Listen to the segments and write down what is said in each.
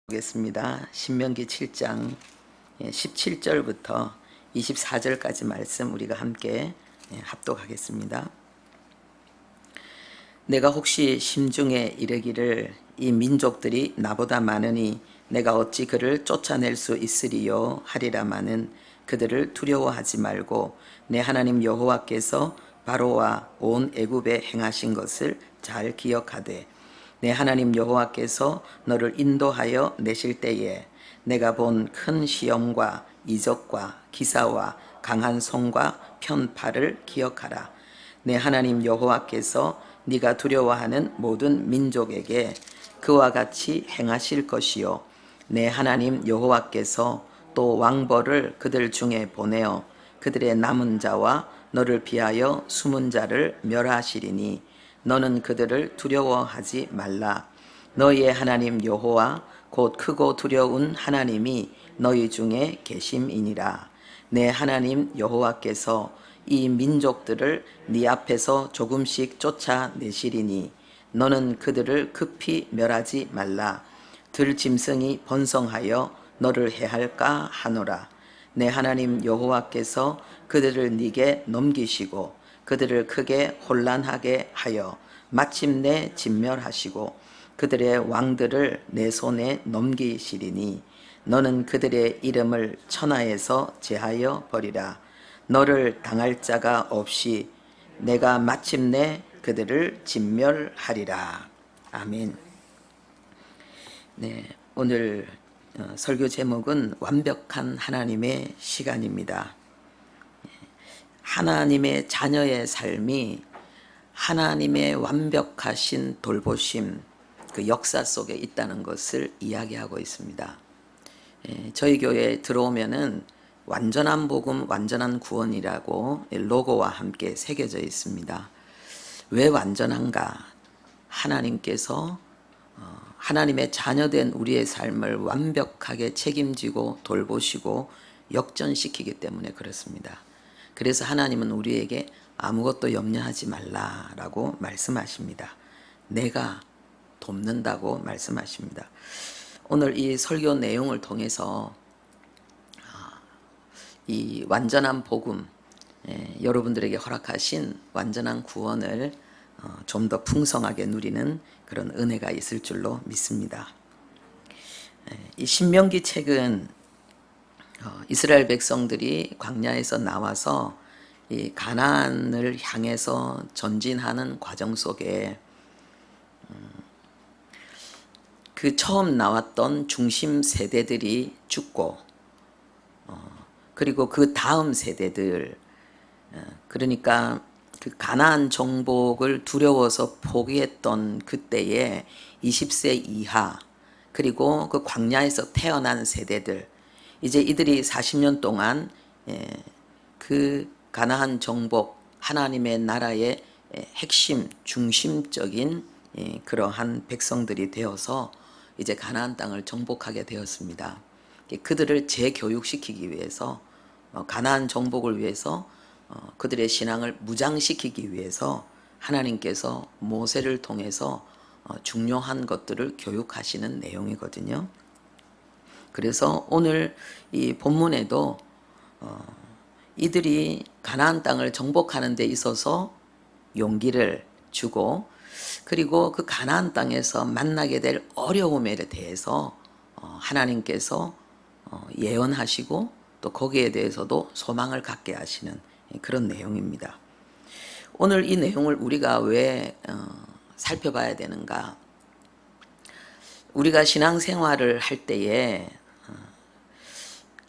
보겠습니다. 신명기 7장 17절부터 24절까지 말씀 우리가 함께 합독하겠습니다. 내가 혹시 심중에 이르기를 이 민족들이 나보다 많으니 내가 어찌 그를 쫓아낼 수 있으리요 하리라마는 그들을 두려워하지 말고 내 하나님 여호와께서 바로와 온 애굽에 행하신 것을 잘 기억하되 내 하나님 여호와께서 너를 인도하여 내실 때에 내가 본 큰 시험과 이적과 기사와 강한 손과 편팔을 기억하라. 내 하나님 여호와께서 네가 두려워하는 모든 민족에게 그와 같이 행하실 것이요 내 하나님 여호와께서 또 왕벌을 그들 중에 보내어 그들의 남은 자와 너를 비하여 숨은 자를 멸하시리니 너는 그들을 두려워하지 말라. 너희의 하나님 여호와 곧 크고 두려운 하나님이 너희 중에 계심이니라. 내 하나님 여호와께서 이 민족들을 네 앞에서 조금씩 쫓아내시리니 너는 그들을 급히 멸하지 말라. 들짐승이 번성하여 너를 해할까 하노라. 내 하나님 여호와께서 그들을 네게 넘기시고 그들을 크게 혼란하게 하여 마침내 진멸하시고 그들의 왕들을 내 손에 넘기시리니 너는 그들의 이름을 천하에서 제하여 버리라. 너를 당할 자가 없이 내가 마침내 그들을 진멸하리라. 아멘. 네, 오늘 설교 제목은 완벽한 하나님의 시간입니다. 하나님의 자녀의 삶이 하나님의 완벽하신 돌보심, 그 역사 속에 있다는 것을 이야기하고 있습니다. 저희 교회에 들어오면은 완전한 복음, 완전한 구원이라고 로고와 함께 새겨져 있습니다. 왜 완전한가? 하나님께서 하나님의 자녀된 우리의 삶을 완벽하게 책임지고 돌보시고 역전시키기 때문에 그렇습니다. 그래서 하나님은 우리에게 아무것도 염려하지 말라라고 말씀하십니다. 내가 돕는다고 말씀하십니다. 오늘 이 설교 내용을 통해서 이 완전한 복음, 여러분들에게 허락하신 완전한 구원을 좀 더 풍성하게 누리는 그런 은혜가 있을 줄로 믿습니다. 이 신명기 책은 이스라엘 백성들이 광야에서 나와서 이 가나안을 향해서 전진하는 과정 속에 그 처음 나왔던 중심 세대들이 죽고 그리고 그 다음 세대들, 그러니까 그 가나안 정복을 두려워서 포기했던 그때의 20세 이하, 그리고 그 광야에서 태어난 세대들, 이제 이들이 40년 동안 그 가나안 정복, 하나님의 나라의 핵심, 중심적인 그러한 백성들이 되어서 이제 가나안 땅을 정복하게 되었습니다. 그들을 재교육시키기 위해서, 가나안 정복을 위해서, 그들의 신앙을 무장시키기 위해서 하나님께서 모세를 통해서 중요한 것들을 교육하시는 내용이거든요. 그래서 오늘 이 본문에도 이들이 가나안 땅을 정복하는 데 있어서 용기를 주고, 그리고 그 가나안 땅에서 만나게 될 어려움에 대해서 하나님께서 예언하시고 또 거기에 대해서도 소망을 갖게 하시는 그런 내용입니다. 오늘 이 내용을 우리가 왜 살펴봐야 되는가? 우리가 신앙생활을 할 때에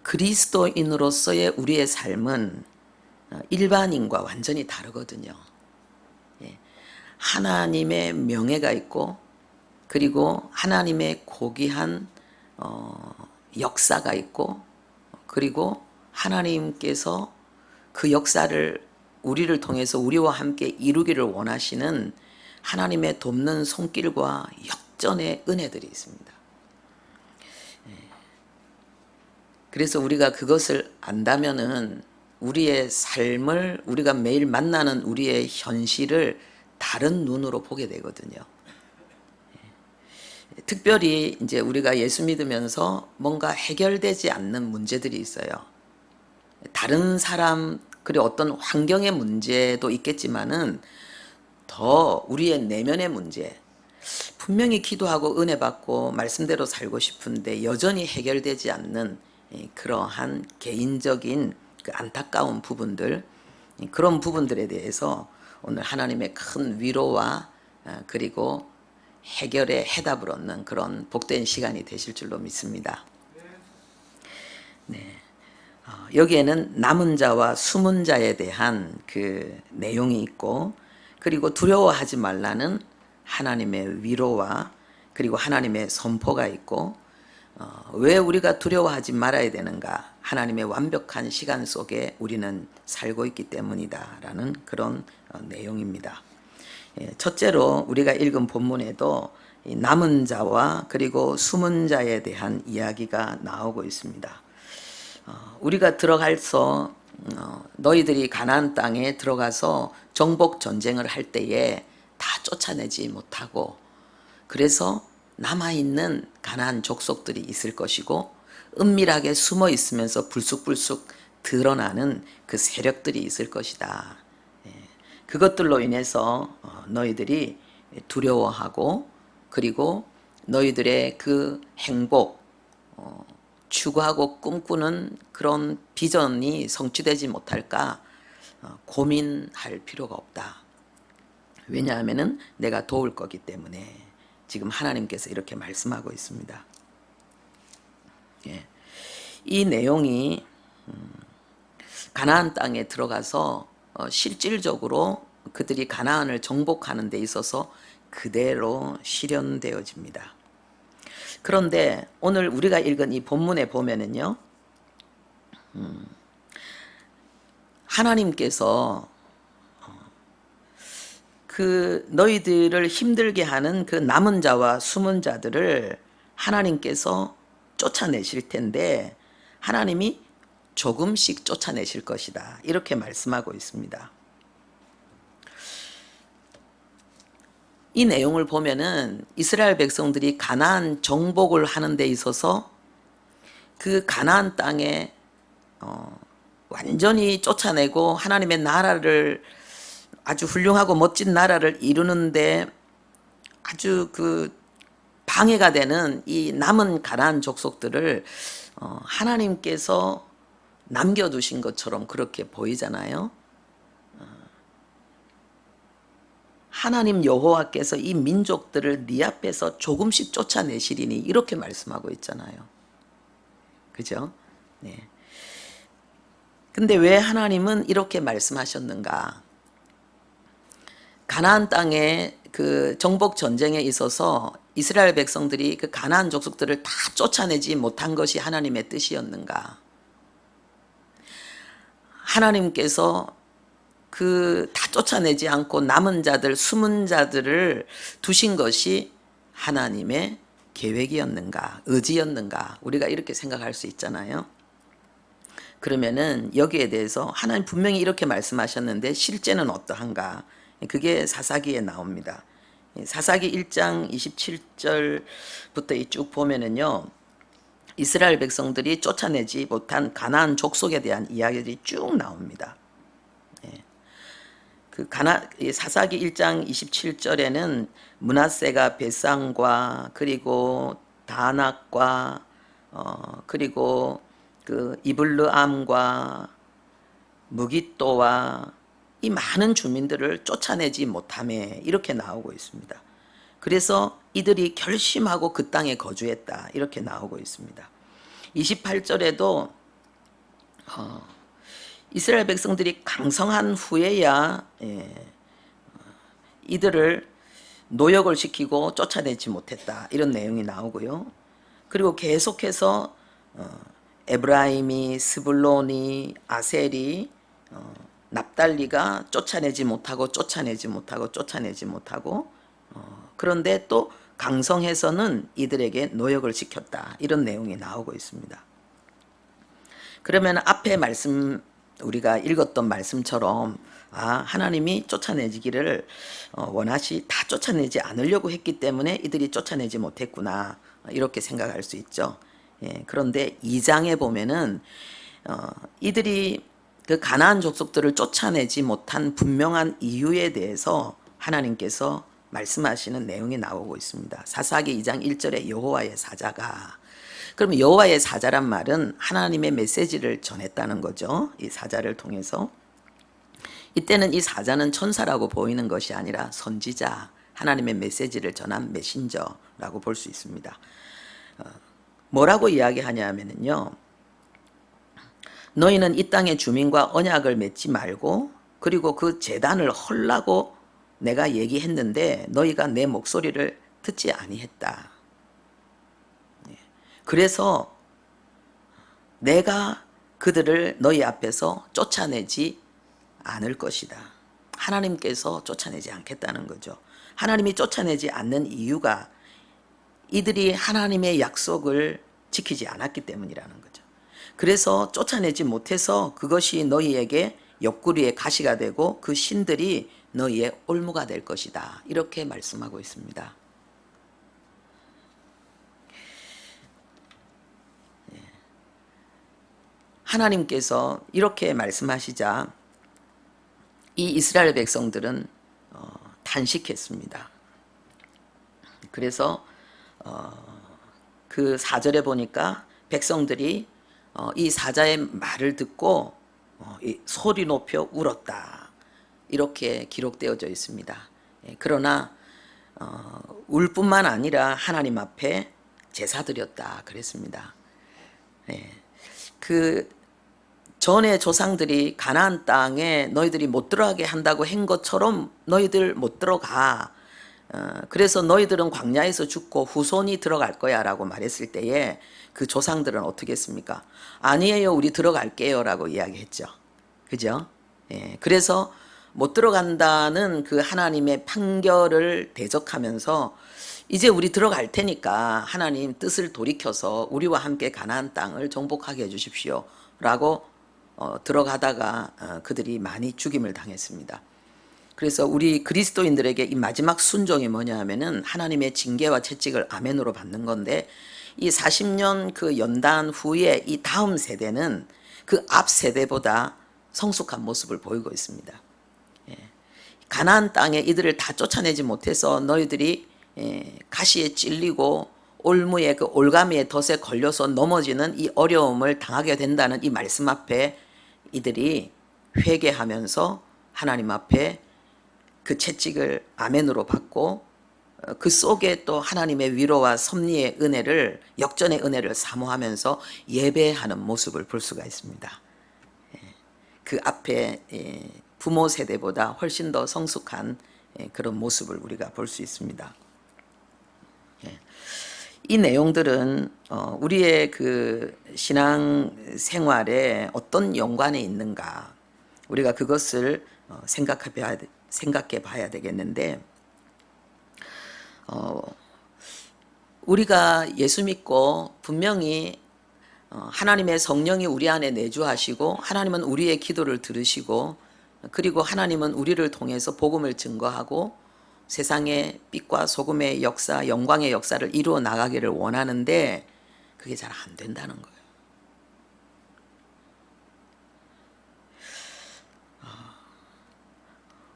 그리스도인으로서의 우리의 삶은 일반인과 완전히 다르거든요. 하나님의 명예가 있고, 그리고 하나님의 고귀한 역사가 있고, 그리고 하나님께서 그 역사를 우리를 통해서 우리와 함께 이루기를 원하시는 하나님의 돕는 손길과 역전의 은혜들이 있습니다. 그래서 우리가 그것을 안다면은 우리의 삶을, 우리가 매일 만나는 우리의 현실을 다른 눈으로 보게 되거든요. 특별히 이제 우리가 예수 믿으면서 뭔가 해결되지 않는 문제들이 있어요. 다른 사람 그리고 어떤 환경의 문제도 있겠지만은 더 우리의 내면의 문제, 분명히 기도하고 은혜 받고 말씀대로 살고 싶은데 여전히 해결되지 않는 그러한 개인적인 그 안타까운 부분들, 그런 부분들에 대해서 오늘 하나님의 큰 위로와 그리고 해결의 해답을 얻는 그런 복된 시간이 되실 줄로 믿습니다. 네. 여기에는 남은 자와 숨은 자에 대한 그 내용이 있고, 그리고 두려워하지 말라는 하나님의 위로와 그리고 하나님의 선포가 있고, 왜 우리가 두려워하지 말아야 되는가? 하나님의 완벽한 시간 속에 우리는 살고 있기 때문이다라는 그런 내용입니다. 첫째로 우리가 읽은 본문에도 남은 자와 그리고 숨은 자에 대한 이야기가 나오고 있습니다. 우리가 들어가서 너희들이 가나안 땅에 들어가서 정복 전쟁을 할 때에 다 쫓아내지 못하고, 그래서 남아있는 가나안 족속들이 있을 것이고 은밀하게 숨어 있으면서 불쑥불쑥 드러나는 그 세력들이 있을 것이다. 그것들로 인해서 너희들이 두려워하고 그리고 너희들의 그 행복, 추구하고 꿈꾸는 그런 비전이 성취되지 못할까 고민할 필요가 없다. 왜냐하면은 내가 도울 거기 때문에 지금 하나님께서 이렇게 말씀하고 있습니다. 이 내용이 가나안 땅에 들어가서 실질적으로 그들이 가나안을 정복하는 데 있어서 그대로 실현되어집니다. 그런데 오늘 우리가 읽은 이 본문에 보면은요, 하나님께서 그 너희들을 힘들게 하는 그 남은 자와 숨은 자들을 하나님께서 쫓아내실 텐데 하나님이 조금씩 쫓아내실 것이다. 이렇게 말씀하고 있습니다. 이 내용을 보면은 이스라엘 백성들이 가나안 정복을 하는 데 있어서 그 가나안 땅에 완전히 쫓아내고 하나님의 나라를 아주 훌륭하고 멋진 나라를 이루는데 아주 그 방해가 되는 이 남은 가나안 족속들을 하나님께서 남겨두신 것처럼 그렇게 보이잖아요. 하나님 여호와께서 이 민족들을 네 앞에서 조금씩 쫓아내시리니 이렇게 말씀하고 있잖아요. 그죠? 네. 근데 왜 하나님은 이렇게 말씀하셨는가? 가나안 땅에 그 정복 전쟁에 있어서 이스라엘 백성들이 그 가나안 족속들을 다 쫓아내지 못한 것이 하나님의 뜻이었는가? 하나님께서 그 다 쫓아내지 않고 남은 자들, 숨은 자들을 두신 것이 하나님의 계획이었는가, 의지였는가? 우리가 이렇게 생각할 수 있잖아요. 그러면은 여기에 대해서 하나님 분명히 이렇게 말씀하셨는데 실제는 어떠한가? 그게 사사기에 나옵니다. 사사기 1장 27절부터 쭉 보면은요, 이스라엘 백성들이 쫓아내지 못한 가나안 족속에 대한 이야기들이 쭉 나옵니다. 그 사사기 1장 27절에는 므낫세가 베산과 그리고 다낙과 그리고 그 이블르암과 무깃도와 이 많은 주민들을 쫓아내지 못하매 이렇게 나오고 있습니다. 그래서 이들이 결심하고 그 땅에 거주했다 이렇게 나오고 있습니다. 28절에도 이스라엘 백성들이 강성한 후에야 이들을 노역을 시키고 쫓아내지 못했다 이런 내용이 나오고요. 그리고 계속해서 에브라임이, 스불론이, 아셀이, 납달리가 쫓아내지 못하고 그런데 또 강성해서는 이들에게 노역을 시켰다 이런 내용이 나오고 있습니다. 그러면 앞에 말씀 우리가 읽었던 말씀처럼 하나님이 쫓아내기를 다 쫓아내지 않으려고 했기 때문에 이들이 쫓아내지 못했구나, 이렇게 생각할 수 있죠. 예, 그런데 2장에 보면은 이들이 그 가나안 족속들을 쫓아내지 못한 분명한 이유에 대해서 하나님께서 말씀하시는 내용이 나오고 있습니다. 사사기 2장 1절에 여호와의 사자가, 그럼 여호와의 사자란 말은 하나님의 메시지를 전했다는 거죠. 이 사자를 통해서. 이때는 이 사자는 천사라고 보이는 것이 아니라 선지자, 하나님의 메시지를 전한 메신저라고 볼 수 있습니다. 뭐라고 이야기하냐면요, 너희는 이 땅의 주민과 언약을 맺지 말고, 그리고 그 제단을 헐라고 내가 얘기했는데 너희가 내 목소리를 듣지 아니했다. 그래서 내가 그들을 너희 앞에서 쫓아내지 않을 것이다. 하나님께서 쫓아내지 않겠다는 거죠. 하나님이 쫓아내지 않는 이유가 이들이 하나님의 약속을 지키지 않았기 때문이라는 거죠. 그래서 쫓아내지 못해서 그것이 너희에게 옆구리에 가시가 되고 그 신들이 너희의 올무가 될 것이다, 이렇게 말씀하고 있습니다. 하나님께서 이렇게 말씀하시자 이 이스라엘 백성들은 단식했습니다. 그래서 그 4절에 보니까 백성들이 이 사자의 말을 듣고 소리 높여 울었다, 이렇게 기록되어져 있습니다. 그러나 울 뿐만 아니라 하나님 앞에 제사드렸다 그랬습니다. 그 전에 조상들이 가나안 땅에 너희들이 못 들어가게 한다고 한 것처럼 너희들 못 들어가, 그래서 너희들은 광야에서 죽고 후손이 들어갈 거야 라고 말했을 때에 그 조상들은 어떻게 했습니까? 아니에요, 우리 들어갈게요 라고 이야기했죠. 그죠? 그래서 못 들어간다는 그 하나님의 판결을 대적하면서 이제 우리 들어갈 테니까 하나님 뜻을 돌이켜서 우리와 함께 가나안 땅을 정복하게 해주십시오 라고 들어가다가 그들이 많이 죽임을 당했습니다. 그래서 우리 그리스도인들에게 이 마지막 순종이 뭐냐 하면은 하나님의 징계와 채찍을 아멘으로 받는 건데, 이 40년 그 연단 후에 이 다음 세대는 그 앞 세대보다 성숙한 모습을 보이고 있습니다. 가나안 땅에 이들을 다 쫓아내지 못해서 너희들이 가시에 찔리고 올무에 그 올가미의 덫에 걸려서 넘어지는 이 어려움을 당하게 된다는 이 말씀 앞에 이들이 회개하면서 하나님 앞에 그 채찍을 아멘으로 받고 그 속에 또 하나님의 위로와 섭리의 은혜를, 역전의 은혜를 사모하면서 예배하는 모습을 볼 수가 있습니다. 그 앞에 부모 세대보다 훨씬 더 성숙한 그런 모습을 우리가 볼 수 있습니다. 이 내용들은 우리의 그 신앙 생활에 어떤 연관이 있는가, 우리가 그것을 생각해 봐야 되겠는데, 우리가 예수 믿고 분명히 하나님의 성령이 우리 안에 내주하시고 하나님은 우리의 기도를 들으시고, 그리고 하나님은 우리를 통해서 복음을 증거하고 세상의 빛과 소금의 역사, 영광의 역사를 이루어 나가기를 원하는데 그게 잘 안 된다는 거예요.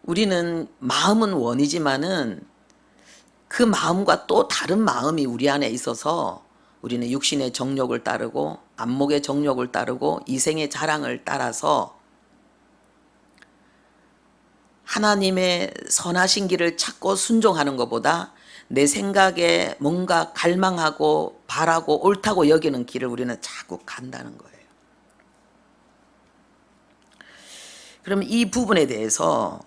우리는 마음은 원이지만은 그 마음과 또 다른 마음이 우리 안에 있어서 우리는 육신의 정욕을 따르고 안목의 정욕을 따르고 이생의 자랑을 따라서 하나님의 선하신 길을 찾고 순종하는 것보다 내 생각에 뭔가 갈망하고 바라고 옳다고 여기는 길을 우리는 자꾸 간다는 거예요. 그럼 이 부분에 대해서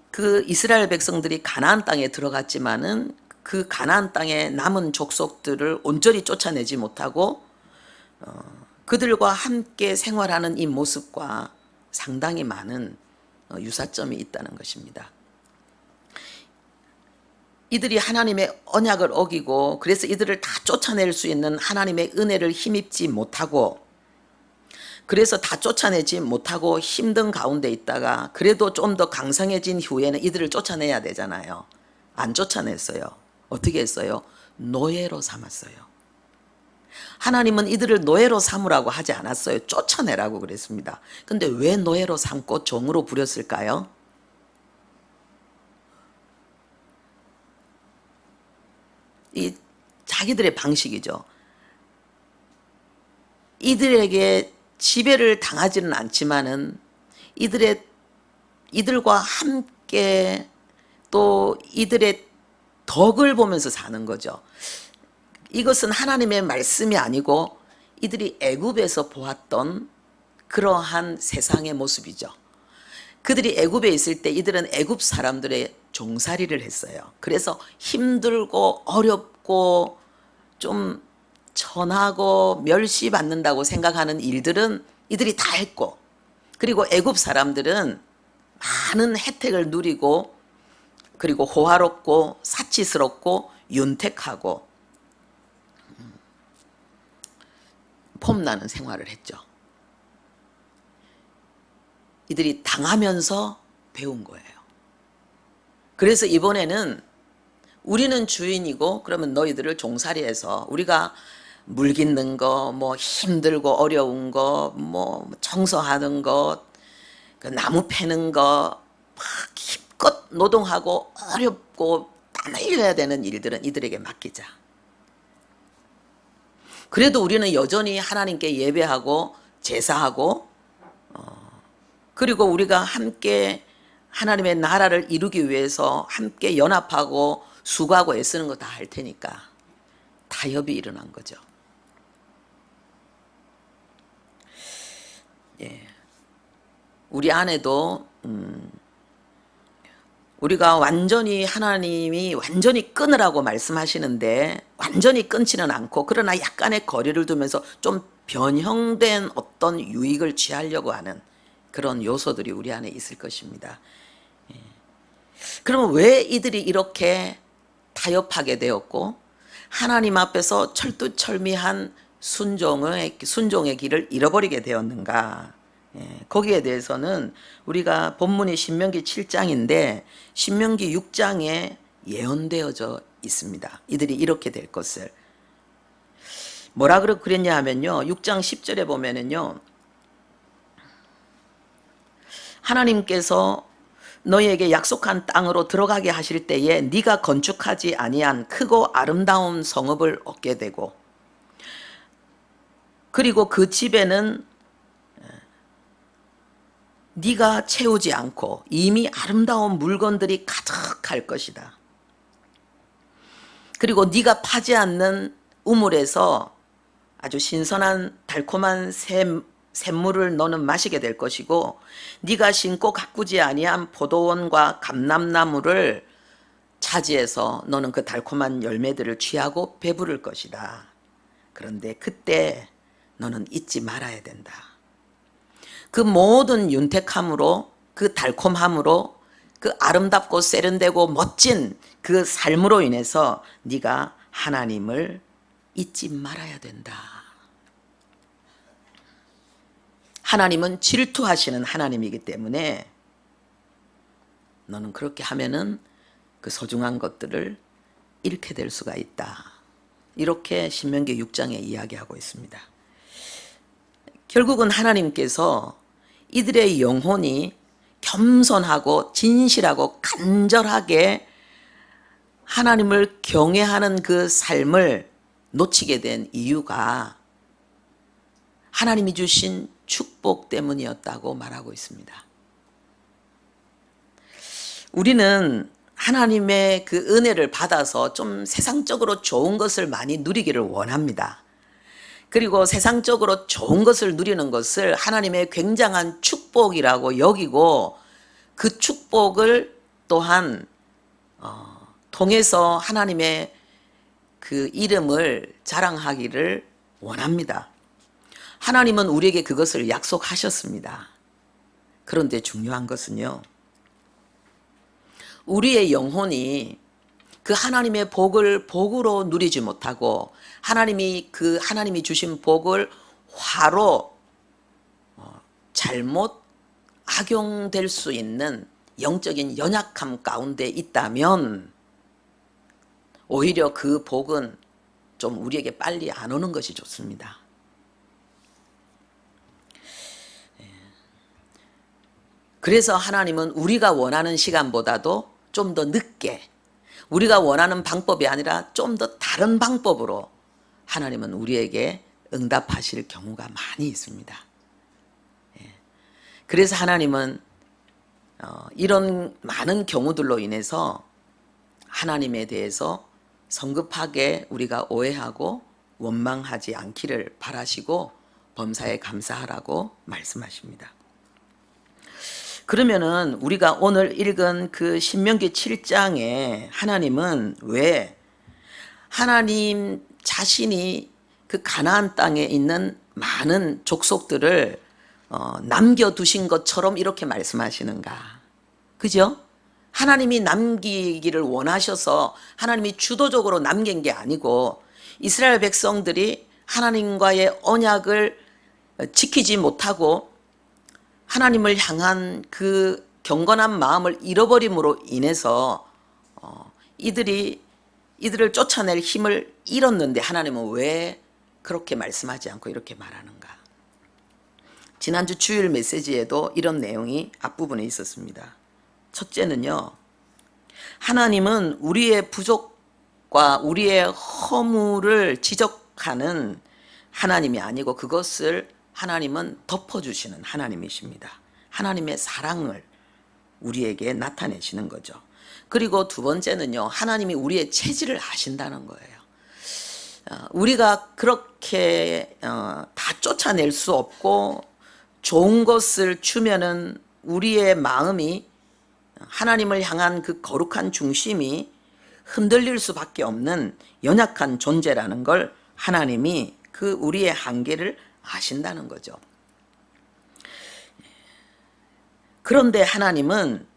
그 이스라엘 백성들이 가나안 땅에 들어갔지만은 그 가나안 땅에 남은 족속들을 온전히 쫓아내지 못하고 그들과 함께 생활하는 이 모습과 상당히 많은 유사점이 있다는 것입니다. 이들이 하나님의 언약을 어기고 그래서 이들을 다 쫓아낼 수 있는 하나님의 은혜를 힘입지 못하고 그래서 다 쫓아내지 못하고 힘든 가운데 있다가 그래도 좀 더 강성해진 후에는 이들을 쫓아내야 되잖아요. 안 쫓아냈어요. 어떻게 했어요? 노예로 삼았어요. 하나님은 이들을 노예로 삼으라고 하지 않았어요. 쫓아내라고 그랬습니다. 근데 왜 노예로 삼고 종으로 부렸을까요? 이 자기들의 방식이죠. 이들에게 지배를 당하지는 않지만은 이들과 함께 또 이들의 덕을 보면서 사는 거죠. 이것은 하나님의 말씀이 아니고 이들이 애굽에서 보았던 그러한 세상의 모습이죠. 그들이 애굽에 있을 때 이들은 애굽 사람들의 종살이를 했어요. 그래서 힘들고 어렵고 좀 천하고 멸시받는다고 생각하는 일들은 이들이 다 했고, 그리고 애굽 사람들은 많은 혜택을 누리고 그리고 호화롭고 사치스럽고 윤택하고 폼나는 생활을 했죠. 이들이 당하면서 배운 거예요. 그래서 이번에는 우리는 주인이고 그러면 너희들을 종살이해서 우리가 물 깃는 거, 뭐 힘들고 어려운 거, 뭐 청소하는 것, 그 나무 패는 거, 막 힘껏 노동하고 어렵고 땀 흘려야 되는 일들은 이들에게 맡기자. 그래도 우리는 여전히 하나님께 예배하고 제사하고 그리고 우리가 함께 하나님의 나라를 이루기 위해서 함께 연합하고 수고하고 애쓰는 거 다 할 테니까 타협이 일어난 거죠. 예. 우리 안에도 우리가 완전히 하나님이 완전히 끊으라고 말씀하시는데 완전히 끊지는 않고 그러나 약간의 거리를 두면서 좀 변형된 어떤 유익을 취하려고 하는 그런 요소들이 우리 안에 있을 것입니다. 그러면 왜 이들이 이렇게 타협하게 되었고 하나님 앞에서 철두철미한 순종의 길을 잃어버리게 되었는가? 거기에 대해서는 우리가 본문이 신명기 7장인데 신명기 6장에 예언되어져 있습니다. 이들이 이렇게 될 것을. 뭐라 그랬냐 하면요. 6장 10절에 보면은요. 하나님께서 너희에게 약속한 땅으로 들어가게 하실 때에 네가 건축하지 아니한 크고 아름다운 성읍을 얻게 되고 그리고 그 집에는 네가 채우지 않고 이미 아름다운 물건들이 가득할 것이다. 그리고 네가 파지 않는 우물에서 아주 신선한 달콤한 샘물을 너는 마시게 될 것이고 네가 심고 가꾸지 아니한 포도원과 감람나무를 차지해서 너는 그 달콤한 열매들을 취하고 배부를 것이다. 그런데 그때 너는 잊지 말아야 된다. 그 모든 윤택함으로 그 달콤함으로 그 아름답고 세련되고 멋진 그 삶으로 인해서 네가 하나님을 잊지 말아야 된다. 하나님은 질투하시는 하나님이기 때문에 너는 그렇게 하면은 그 소중한 것들을 잃게 될 수가 있다. 이렇게 신명기 6장에 이야기하고 있습니다. 결국은 하나님께서 이들의 영혼이 겸손하고 진실하고 간절하게 하나님을 경외하는 그 삶을 놓치게 된 이유가 하나님이 주신 축복 때문이었다고 말하고 있습니다. 우리는 하나님의 그 은혜를 받아서 좀 세상적으로 좋은 것을 많이 누리기를 원합니다. 그리고 세상적으로 좋은 것을 누리는 것을 하나님의 굉장한 축복이라고 여기고 그 축복을 또한 통해서 하나님의 그 이름을 자랑하기를 원합니다. 하나님은 우리에게 그것을 약속하셨습니다. 그런데 중요한 것은요. 우리의 영혼이 그 하나님의 복을 복으로 누리지 못하고 하나님이 주신 복을 화로 잘못 악용될 수 있는 영적인 연약함 가운데 있다면 오히려 그 복은 좀 우리에게 빨리 안 오는 것이 좋습니다. 그래서 하나님은 우리가 원하는 시간보다도 좀 더 늦게, 우리가 원하는 방법이 아니라 좀 더 다른 방법으로 하나님은 우리에게 응답하실 경우가 많이 있습니다. 그래서 하나님은 이런 많은 경우들로 인해서 하나님에 대해서 성급하게 우리가 오해하고 원망하지 않기를 바라시고 범사에 감사하라고 말씀하십니다. 그러면은 우리가 오늘 읽은 그 신명기 7장에 하나님은 왜 하나님 자신이 그 가나안 땅에 있는 많은 족속들을 남겨두신 것처럼 이렇게 말씀하시는가? 그죠? 하나님이 남기기를 원하셔서 하나님이 주도적으로 남긴 게 아니고 이스라엘 백성들이 하나님과의 언약을 지키지 못하고 하나님을 향한 그 경건한 마음을 잃어버림으로 인해서 이들을 쫓아낼 힘을 잃었는데 하나님은 왜 그렇게 말씀하지 않고 이렇게 말하는가? 지난주 주일 메시지에도 이런 내용이 앞부분에 있었습니다. 첫째는요, 하나님은 우리의 부족과 우리의 허물을 지적하는 하나님이 아니고 그것을 하나님은 덮어주시는 하나님이십니다. 하나님의 사랑을 우리에게 나타내시는 거죠. 그리고 두 번째는요, 하나님이 우리의 체질을 아신다는 거예요. 우리가 그렇게 다 쫓아낼 수 없고 좋은 것을 주면은 우리의 마음이 하나님을 향한 그 거룩한 중심이 흔들릴 수밖에 없는 연약한 존재라는 걸 하나님이 그 우리의 한계를 아신다는 거죠. 그런데 하나님은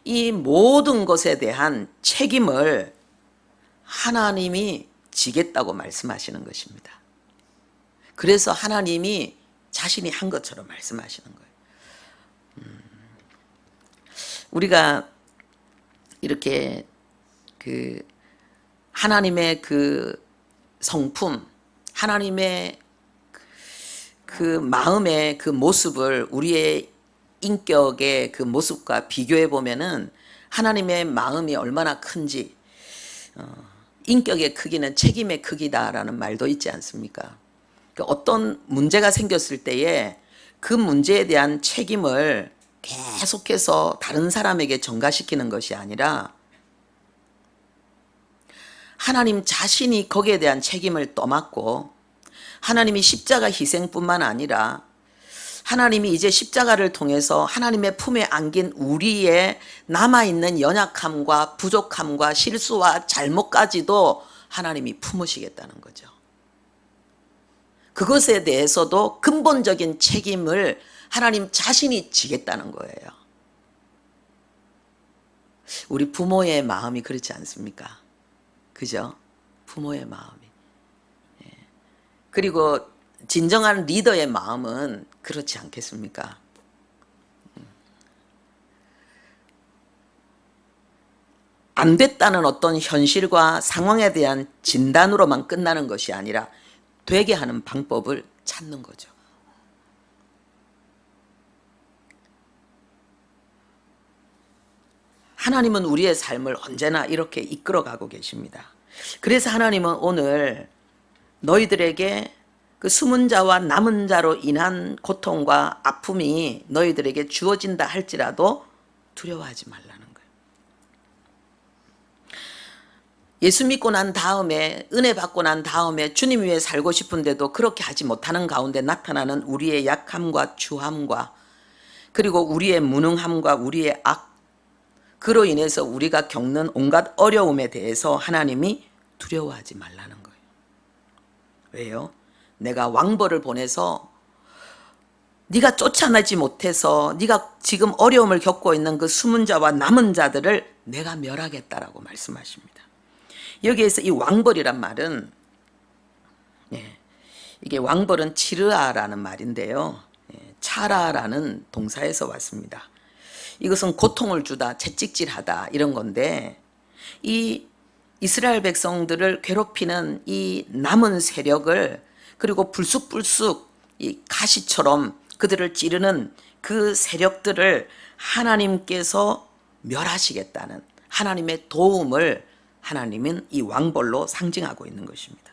이 모든 것에 대한 책임을 하나님이 지겠다고 말씀하시는 것입니다. 그래서 하나님이 자신이 한 것처럼 말씀하시는 거예요. 우리가 이렇게 그 하나님의 그 성품, 하나님의 그 마음의 그 모습을 우리의 인격의 그 모습과 비교해 보면은 하나님의 마음이 얼마나 큰지, 인격의 크기는 책임의 크기다라는 말도 있지 않습니까? 어떤 문제가 생겼을 때에 그 문제에 대한 책임을 계속해서 다른 사람에게 전가시키는 것이 아니라 하나님 자신이 거기에 대한 책임을 떠맡고 하나님이 십자가 희생뿐만 아니라 하나님이 이제 십자가를 통해서 하나님의 품에 안긴 우리의 남아있는 연약함과 부족함과 실수와 잘못까지도 하나님이 품으시겠다는 거죠. 그것에 대해서도 근본적인 책임을 하나님 자신이 지겠다는 거예요. 우리 부모의 마음이 그렇지 않습니까? 그죠? 부모의 마음이. 그리고 진정한 리더의 마음은 그렇지 않겠습니까? 안 됐다는 어떤 현실과 상황에 대한 진단으로만 끝나는 것이 아니라 되게 하는 방법을 찾는 거죠. 하나님은 우리의 삶을 언제나 이렇게 이끌어가고 계십니다. 그래서 하나님은 오늘 너희들에게 그 숨은 자와 남은 자로 인한 고통과 아픔이 너희들에게 주어진다 할지라도 두려워하지 말라는 거예요. 예수 믿고 난 다음에, 은혜 받고 난 다음에 주님 위해 살고 싶은데도 그렇게 하지 못하는 가운데 나타나는 우리의 약함과 추함과 그리고 우리의 무능함과 우리의 악, 그로 인해서 우리가 겪는 온갖 어려움에 대해서 하나님이 두려워하지 말라는 거예요. 왜요? 내가 왕벌을 보내서 네가 쫓아내지 못해서 네가 지금 어려움을 겪고 있는 그 숨은 자와 남은 자들을 내가 멸하겠다라고 말씀하십니다. 여기에서 이 왕벌이란 말은 이게 왕벌은 치르아라는 말인데요. 차라라는 동사에서 왔습니다. 이것은 고통을 주다, 채찍질하다 이런 건데, 이 이스라엘 백성들을 괴롭히는 이 남은 세력을, 그리고 불쑥불쑥 이 가시처럼 그들을 찌르는 그 세력들을 하나님께서 멸하시겠다는 하나님의 도움을 하나님은 이 왕벌로 상징하고 있는 것입니다.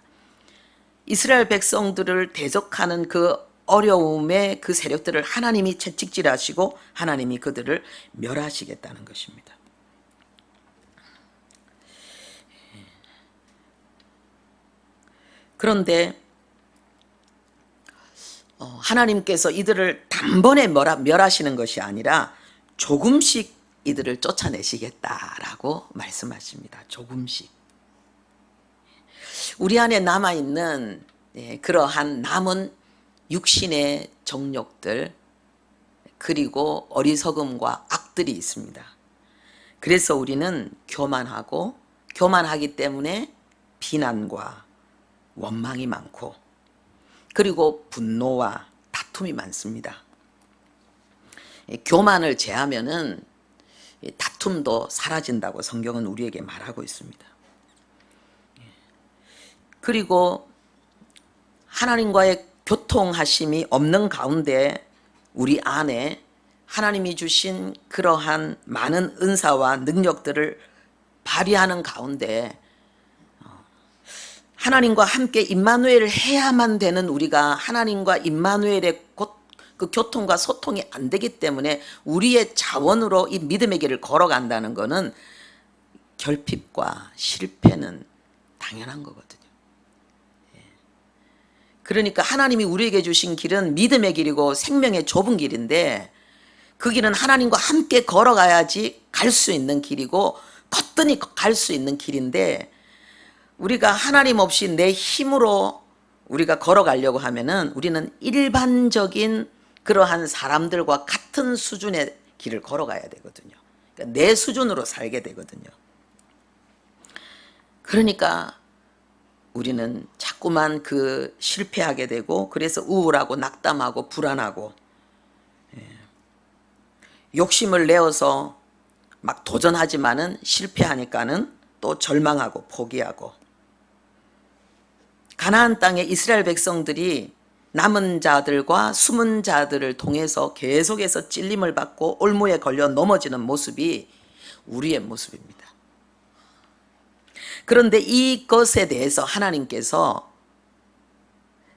이스라엘 백성들을 대적하는 그 어려움의 그 세력들을 하나님이 채찍질하시고 하나님이 그들을 멸하시겠다는 것입니다. 그런데 하나님께서 이들을 단번에 멸하시는 것이 아니라 조금씩 이들을 쫓아내시겠다라고 말씀하십니다. 조금씩. 우리 안에 남아있는 그러한 남은 육신의 정욕들, 그리고 어리석음과 악들이 있습니다. 그래서 우리는 교만하기 때문에 비난과 원망이 많고, 그리고 분노와 다툼이 많습니다. 교만을 제하면은 다툼도 사라진다고 성경은 우리에게 말하고 있습니다. 그리고 하나님과의 교통하심이 없는 가운데 우리 안에 하나님이 주신 그러한 많은 은사와 능력들을 발휘하는 가운데 하나님과 함께 임마누엘을 해야만 되는 우리가 하나님과 임마누엘의 그 교통과 소통이 안 되기 때문에 우리의 자원으로 이 믿음의 길을 걸어간다는 것은 결핍과 실패는 당연한 거거든요. 그러니까 하나님이 우리에게 주신 길은 믿음의 길이고 생명의 좁은 길인데, 그 길은 하나님과 함께 걸어가야지 갈 수 있는 길이고 거뜬히 갈 수 있는 길인데, 우리가 하나님 없이 내 힘으로 우리가 걸어가려고 하면은 우리는 일반적인 그러한 사람들과 같은 수준의 길을 걸어가야 되거든요. 그러니까 내 수준으로 살게 되거든요. 그러니까 우리는 자꾸만 그 실패하게 되고, 그래서 우울하고 낙담하고 불안하고, 욕심을 내어서 막 도전하지만은 실패하니까는 또 절망하고 포기하고. 가나안 땅의 이스라엘 백성들이 남은 자들과 숨은 자들을 통해서 계속해서 찔림을 받고 올무에 걸려 넘어지는 모습이 우리의 모습입니다. 그런데 이것에 대해서 하나님께서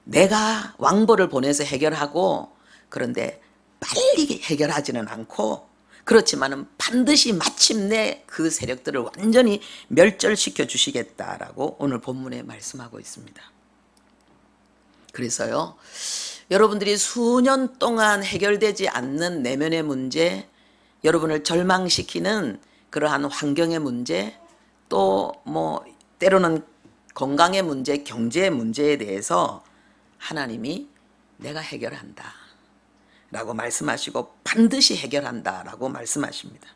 내가 왕벌을 보내서 해결하고, 그런데 빨리 해결하지는 않고, 그렇지만은 반드시 마침내 그 세력들을 완전히 멸절시켜 주시겠다라고 오늘 본문에 말씀하고 있습니다. 그래서요, 여러분들이 수년 동안 해결되지 않는 내면의 문제, 여러분을 절망시키는 그러한 환경의 문제, 또 때로는 건강의 문제, 경제의 문제에 대해서 하나님이 내가 해결한다 라고 말씀하시고, 반드시 해결한다 라고 말씀하십니다.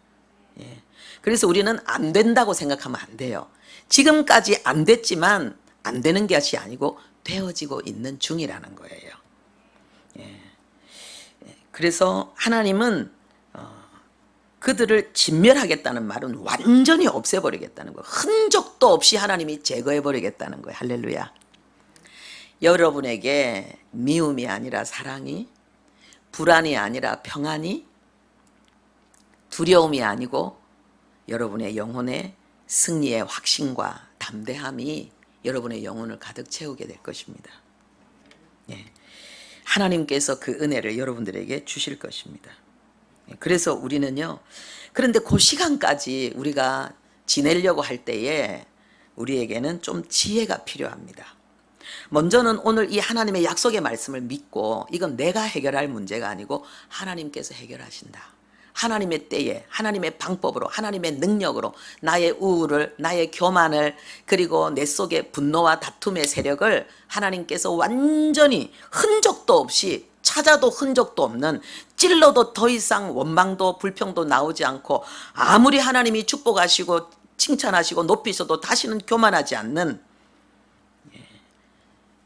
그래서 우리는 안 된다고 생각하면 안 돼요. 지금까지 안 됐지만 안 되는 것이 아니고 되어지고 있는 중이라는 거예요. 그래서 하나님은 그들을 진멸하겠다는 말은 완전히 없애버리겠다는 거예요. 흔적도 없이 하나님이 제거해버리겠다는 거예요. 할렐루야. 여러분에게 미움이 아니라 사랑이, 불안이 아니라 평안이, 두려움이 아니고 여러분의 영혼의 승리의 확신과 담대함이 여러분의 영혼을 가득 채우게 될 것입니다. 하나님께서 그 은혜를 여러분들에게 주실 것입니다. 그래서 우리는요, 그런데 그 시간까지 우리가 지내려고 할 때에 우리에게는 좀 지혜가 필요합니다. 먼저는 오늘 이 하나님의 약속의 말씀을 믿고, 이건 내가 해결할 문제가 아니고 하나님께서 해결하신다. 하나님의 때에, 하나님의 방법으로, 하나님의 능력으로 나의 우울을, 나의 교만을, 그리고 내 속의 분노와 다툼의 세력을 하나님께서 완전히 흔적도 없이, 찾아도 흔적도 없는, 찔러도 더 이상 원망도 불평도 나오지 않고, 아무리 하나님이 축복하시고 칭찬하시고 높이셔도 다시는 교만하지 않는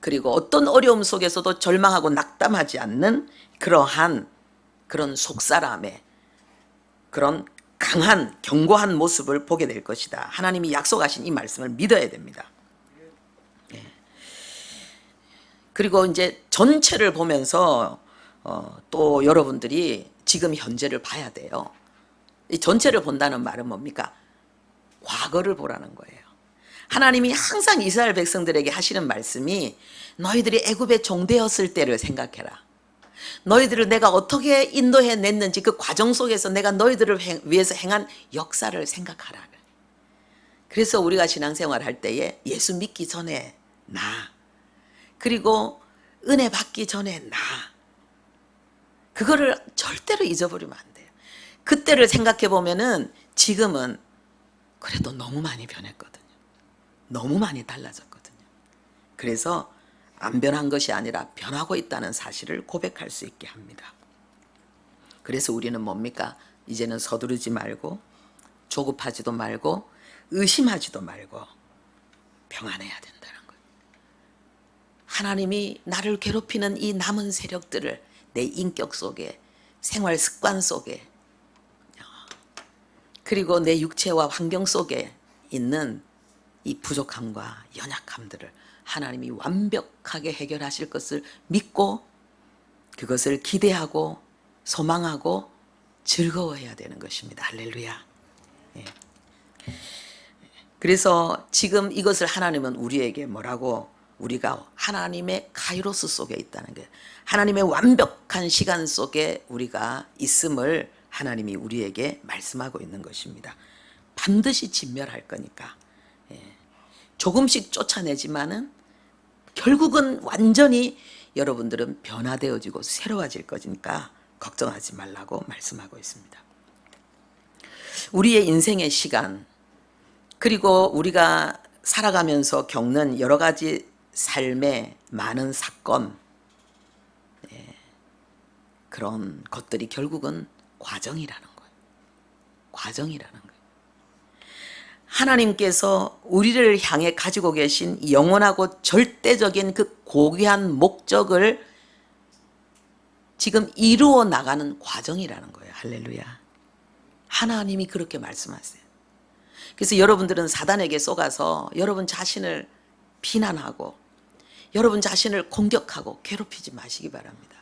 그리고 어떤 어려움 속에서도 절망하고 낙담하지 않는 그런 속사람의 그런 강한 견고한 모습을 보게 될 것이다. 하나님이 약속하신 이 말씀을 믿어야 됩니다. 그리고 이제 전체를 보면서 또 여러분들이 지금 현재를 봐야 돼요. 이 전체를 본다는 말은 뭡니까? 과거를 보라는 거예요. 하나님이 항상 이스라엘 백성들에게 하시는 말씀이 너희들이 애굽에 종되었을 때를 생각해라. 너희들을 내가 어떻게 인도해 냈는지 그 과정 속에서 내가 너희들을 위해서 행한 역사를 생각하라. 그래서 우리가 신앙생활 할 때에 예수 믿기 전에 나, 그리고 은혜 받기 전에 나, 그거를 절대로 잊어버리면 안 돼요. 그때를 생각해 보면은 지금은 그래도 너무 많이 변했거든요. 너무 많이 달라졌거든요. 그래서 안 변한 것이 아니라 변하고 있다는 사실을 고백할 수 있게 합니다. 그래서 우리는 뭡니까? 이제는 서두르지 말고 조급하지도 말고 의심하지도 말고 평안해야 된다는 거예요. 하나님이 나를 괴롭히는 이 남은 세력들을 내 인격 속에, 생활 습관 속에, 그리고 내 육체와 환경 속에 있는 이 부족함과 연약함들을 하나님이 완벽하게 해결하실 것을 믿고 그것을 기대하고 소망하고 즐거워해야 되는 것입니다. 할렐루야. 예. 그래서 지금 이것을 하나님은 우리에게 뭐라고, 우리가 하나님의 카이로스 속에 있다는 거예요. 하나님의 완벽한 시간 속에 우리가 있음을 하나님이 우리에게 말씀하고 있는 것입니다. 반드시 진멸할 거니까. 조금씩 쫓아내지만은 결국은 완전히 여러분들은 변화되어지고 새로워질 거니까 걱정하지 말라고 말씀하고 있습니다. 우리의 인생의 시간, 그리고 우리가 살아가면서 겪는 여러 가지 삶의 많은 사건, 그런 것들이 결국은 과정이라는 거예요. 과정이라는 거예요. 하나님께서 우리를 향해 가지고 계신 영원하고 절대적인 그 고귀한 목적을 지금 이루어 나가는 과정이라는 거예요. 할렐루야. 하나님이 그렇게 말씀하세요. 그래서 여러분들은 사단에게 속아서 여러분 자신을 비난하고 여러분 자신을 공격하고 괴롭히지 마시기 바랍니다.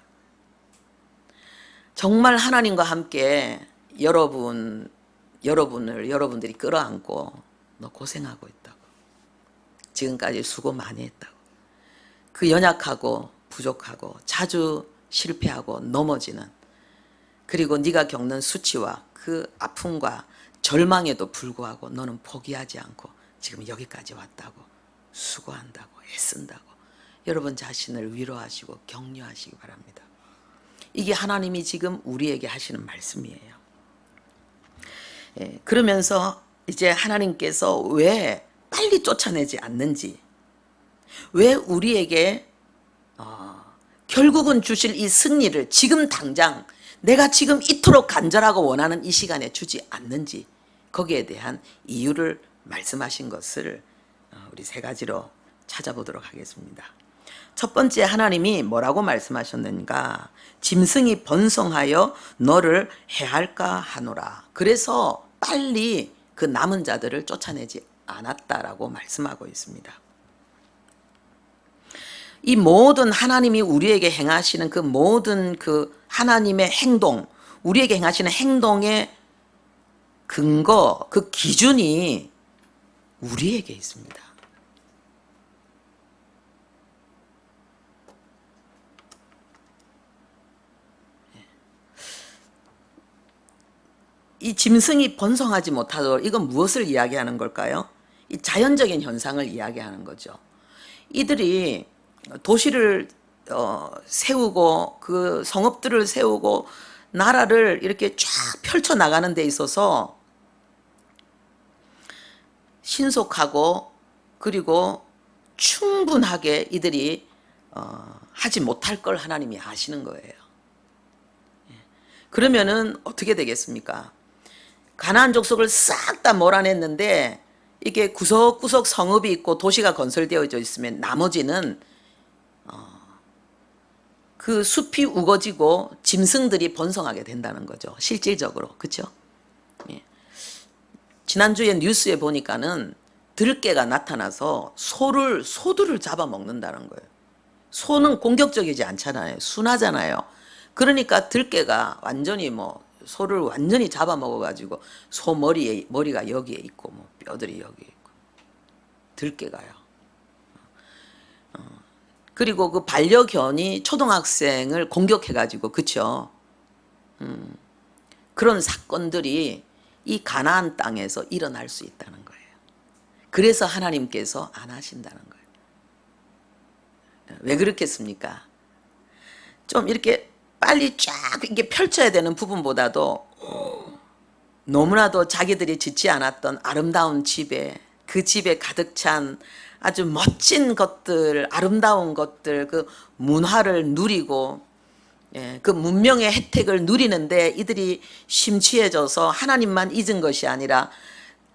정말 하나님과 함께 여러분들이 끌어안고 너 고생하고 있다고, 지금까지 수고 많이 했다고, 그 연약하고 부족하고 자주 실패하고 넘어지는, 그리고 네가 겪는 수치와 그 아픔과 절망에도 불구하고 너는 포기하지 않고 지금 여기까지 왔다고, 수고한다고, 애쓴다고 여러분 자신을 위로하시고 격려하시기 바랍니다. 이게 하나님이 지금 우리에게 하시는 말씀이에요. 그러면서 이제 하나님께서 왜 빨리 쫓아내지 않는지, 왜 우리에게 결국은 주실 이 승리를 지금 당장 내가 지금 이토록 간절하고 원하는 이 시간에 주지 않는지, 거기에 대한 이유를 말씀하신 것을 우리 세 가지로 찾아보도록 하겠습니다. 첫 번째, 하나님이 뭐라고 말씀하셨는가? 짐승이 번성하여 너를 해할까 하노라. 그래서 빨리 그 남은 자들을 쫓아내지 않았다라고 말씀하고 있습니다. 이 모든 하나님이 우리에게 행하시는 그 모든 그 하나님의 행동, 우리에게 행하시는 행동의 근거, 그 기준이 우리에게 있습니다. 이 짐승이 번성하지 못하도록, 이건 무엇을 이야기하는 걸까요? 이 자연적인 현상을 이야기하는 거죠. 이들이 도시를 세우고 그 성읍들을 세우고 나라를 이렇게 쫙 펼쳐 나가는 데 있어서 신속하고 그리고 충분하게 이들이 하지 못할 걸 하나님이 아시는 거예요. 그러면은 어떻게 되겠습니까? 가나안 족속을 싹 다 몰아냈는데 이게 구석구석 성읍이 있고 도시가 건설되어져 있으면 나머지는 그 숲이 우거지고 짐승들이 번성하게 된다는 거죠. 실질적으로. 그렇죠? 예. 지난주에 뉴스에 보니까는 들깨가 나타나서 소들을 잡아먹는다는 거예요. 소는 공격적이지 않잖아요. 순하잖아요. 그러니까 들깨가 완전히 소를 완전히 잡아먹어가지고 소 머리가 여기에 있고 뼈들이 여기에 있고 들깨가요. 그리고 그 반려견이 초등학생을 공격해가지고 그쵸? 그런 사건들이 이 가나안 땅에서 일어날 수 있다는 거예요. 그래서 하나님께서 안 하신다는 거예요. 왜 그렇겠습니까? 좀 이렇게 빨리 쫙 이게 펼쳐야 되는 부분보다도 너무나도 자기들이 짓지 않았던 아름다운 집에, 그 집에 가득 찬 아주 멋진 것들, 아름다운 것들, 그 문화를 누리고 그 문명의 혜택을 누리는데 이들이 심취해져서 하나님만 잊은 것이 아니라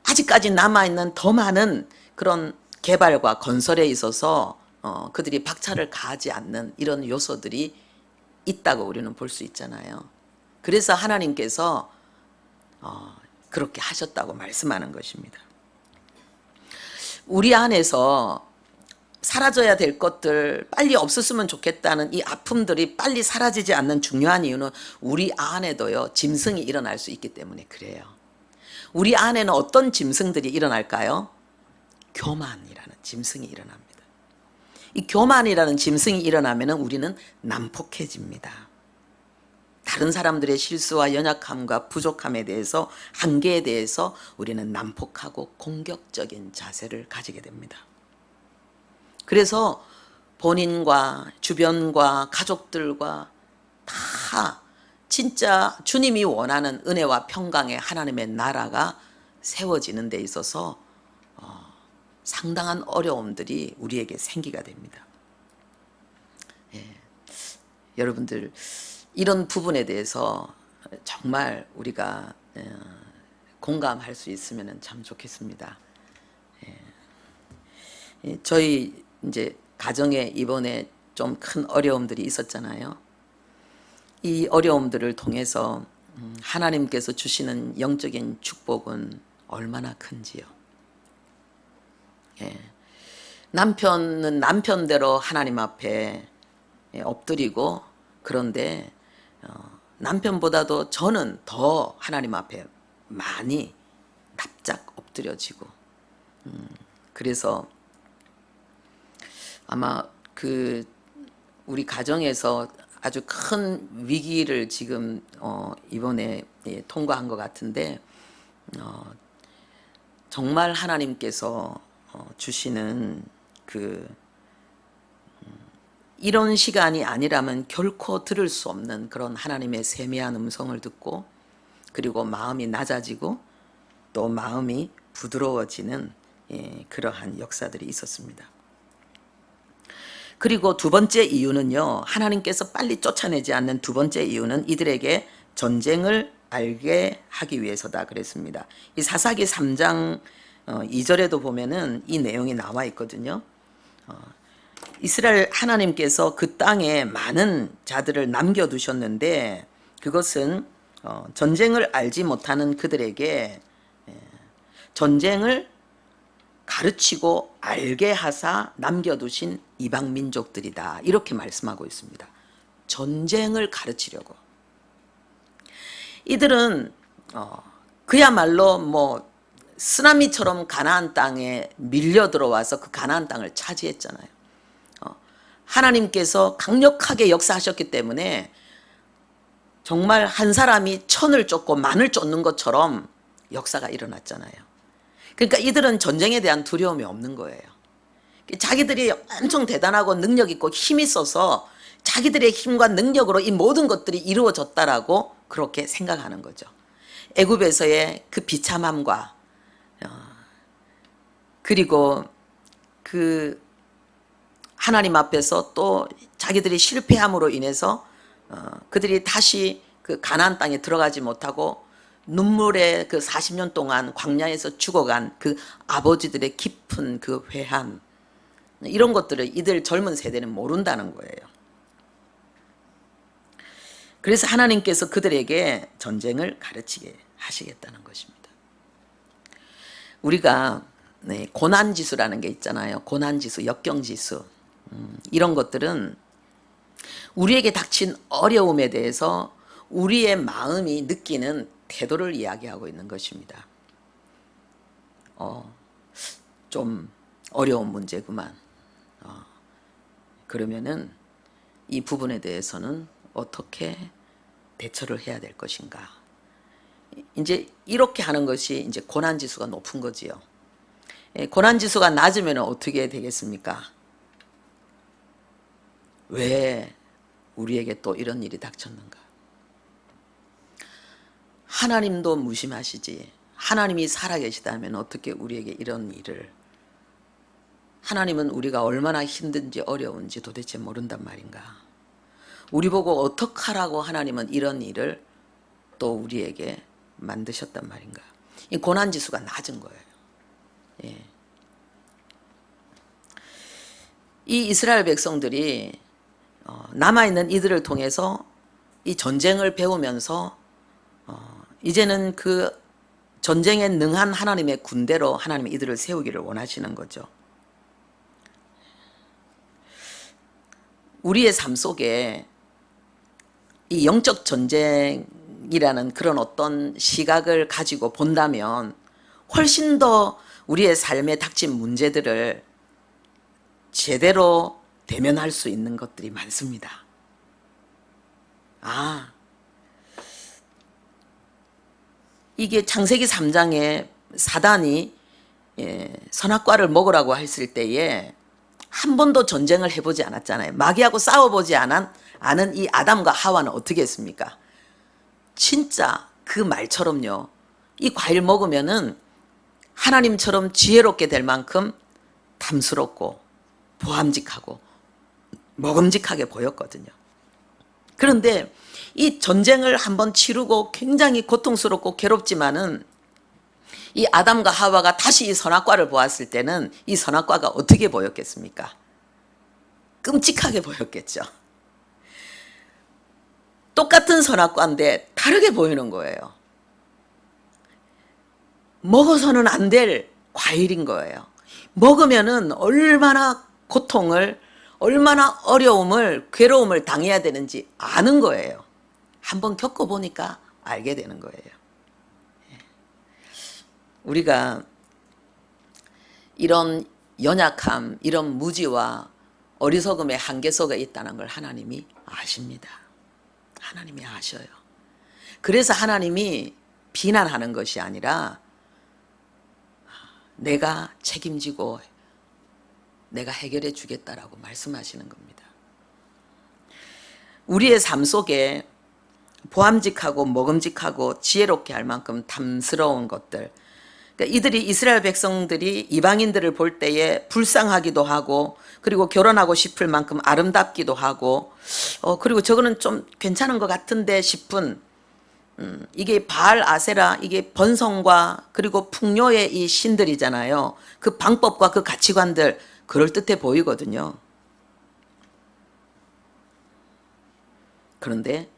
아직까지 남아있는 더 많은 그런 개발과 건설에 있어서 그들이 박차를 가하지 않는 이런 요소들이 있다고 우리는 볼 수 있잖아요. 그래서 하나님께서 그렇게 하셨다고 말씀하는 것입니다. 우리 안에서 사라져야 될 것들, 빨리 없었으면 좋겠다는 이 아픔들이 빨리 사라지지 않는 중요한 이유는 우리 안에도요, 짐승이 일어날 수 있기 때문에 그래요. 우리 안에는 어떤 짐승들이 일어날까요? 교만이라는 짐승이 일어납니다. 이 교만이라는 짐승이 일어나면 우리는 난폭해집니다. 다른 사람들의 실수와 연약함과 부족함에 대해서, 한계에 대해서 우리는 난폭하고 공격적인 자세를 가지게 됩니다. 그래서 본인과 주변과 가족들과 다 진짜 주님이 원하는 은혜와 평강의 하나님의 나라가 세워지는 데 있어서 상당한 어려움들이 우리에게 생기게 됩니다. 여러분들 이런 부분에 대해서 정말 우리가 공감할 수 있으면 참 좋겠습니다. 저희 이제 가정에 이번에 좀 큰 어려움들이 있었잖아요. 이 어려움들을 통해서 하나님께서 주시는 영적인 축복은 얼마나 큰지요. 남편은 남편대로 하나님 앞에 엎드리고, 그런데 남편보다도 저는 더 하나님 앞에 많이 납작 엎드려지고, 그래서 아마 우리 가정에서 아주 큰 위기를 지금 이번에 통과한 것 같은데, 정말 하나님께서 주시는 이런 시간이 아니라면 결코 들을 수 없는 그런 하나님의 세미한 음성을 듣고, 그리고 마음이 낮아지고 또 마음이 부드러워지는 그러한 역사들이 있었습니다. 그리고 두 번째 이유는요, 하나님께서 빨리 쫓아내지 않는 두 번째 이유는 이들에게 전쟁을 알게 하기 위해서다 그랬습니다. 이 사사기 3장 2절에도 보면은 이 내용이 나와 있거든요. 이스라엘 하나님께서 그 땅에 많은 자들을 남겨두셨는데, 그것은 전쟁을 알지 못하는 그들에게 전쟁을 가르치고 알게 하사 남겨두신 이방 민족들이다, 이렇게 말씀하고 있습니다. 전쟁을 가르치려고. 이들은 그야말로 쓰나미처럼 가나안 땅에 밀려 들어와서 그 가나안 땅을 차지했잖아요. 하나님께서 강력하게 역사하셨기 때문에 정말 한 사람이 천을 쫓고 만을 쫓는 것처럼 역사가 일어났잖아요. 그러니까 이들은 전쟁에 대한 두려움이 없는 거예요. 자기들이 엄청 대단하고 능력 있고 힘 있어서 자기들의 힘과 능력으로 이 모든 것들이 이루어졌다라고 그렇게 생각하는 거죠. 애굽에서의 그 비참함과 그리고 그 하나님 앞에서 또 자기들이 실패함으로 인해서 그들이 다시 그 가나안 땅에 들어가지 못하고 눈물의 그 40년 동안 광야에서 죽어간 그 아버지들의 깊은 그 회한, 이런 것들을 이들 젊은 세대는 모른다는 거예요. 그래서 하나님께서 그들에게 전쟁을 가르치게 하시겠다는 것입니다. 우리가 고난지수라는 게 있잖아요. 고난지수, 역경지수. 이런 것들은 우리에게 닥친 어려움에 대해서 우리의 마음이 느끼는 태도를 이야기하고 있는 것입니다. 좀 어려운 문제구만. 그러면은 이 부분에 대해서는 어떻게 대처를 해야 될 것인가. 이제 이렇게 하는 것이 이제 고난지수가 높은 거지요. 고난지수가 낮으면 어떻게 되겠습니까? 왜 우리에게 또 이런 일이 닥쳤는가? 하나님도 무심하시지. 하나님이 살아계시다면 어떻게 우리에게 이런 일을, 하나님은 우리가 얼마나 힘든지 어려운지 도대체 모른단 말인가? 우리 보고 어떡하라고 하나님은 이런 일을 또 우리에게 만드셨단 말인가? 이 고난지수가 낮은 거예요. 예. 이 이스라엘 백성들이 남아있는 이들을 통해서 이 전쟁을 배우면서 이제는 그 전쟁에 능한 하나님의 군대로 하나님이 이들을 세우기를 원하시는 거죠. 우리의 삶 속에 이 영적 전쟁이라는 그런 어떤 시각을 가지고 본다면 훨씬 더 우리의 삶에 닥친 문제들을 제대로 대면할 수 있는 것들이 많습니다. 이게 창세기 3장에 사단이 선악과를 먹으라고 했을 때에 한 번도 전쟁을 해보지 않았잖아요. 마귀하고 싸워보지 않은 이 아담과 하와는 어떻게 했습니까? 진짜 그 말처럼요. 이 과일 먹으면은 하나님처럼 지혜롭게 될 만큼 탐스럽고 보암직하고 먹음직하게 보였거든요. 그런데 이 전쟁을 한번 치르고 굉장히 고통스럽고 괴롭지만은 이 아담과 하와가 다시 이 선악과를 보았을 때는 이 선악과가 어떻게 보였겠습니까? 끔찍하게 보였겠죠. 똑같은 선악과인데 다르게 보이는 거예요. 먹어서는 안 될 과일인 거예요. 먹으면은 얼마나 고통을, 얼마나 어려움을, 괴로움을 당해야 되는지 아는 거예요. 한번 겪어보니까 알게 되는 거예요. 우리가 이런 연약함, 이런 무지와 어리석음의 한계 속에 있다는 걸 하나님이 아십니다. 하나님이 아셔요. 그래서 하나님이 비난하는 것이 아니라 내가 책임지고 내가 해결해 주겠다라고 말씀하시는 겁니다. 우리의 삶 속에 보암직하고 먹음직하고 지혜롭게 할 만큼 탐스러운 것들, 그러니까 이들이 이스라엘 백성들이 이방인들을 볼 때에 불쌍하기도 하고 그리고 결혼하고 싶을 만큼 아름답기도 하고 그리고 저거는 좀 괜찮은 것 같은데 싶은 이게 바알 아세라, 이게 번성과 그리고 풍요의 이 신들이잖아요. 그 방법과 그 가치관들 그럴듯해 보이거든요. 그런데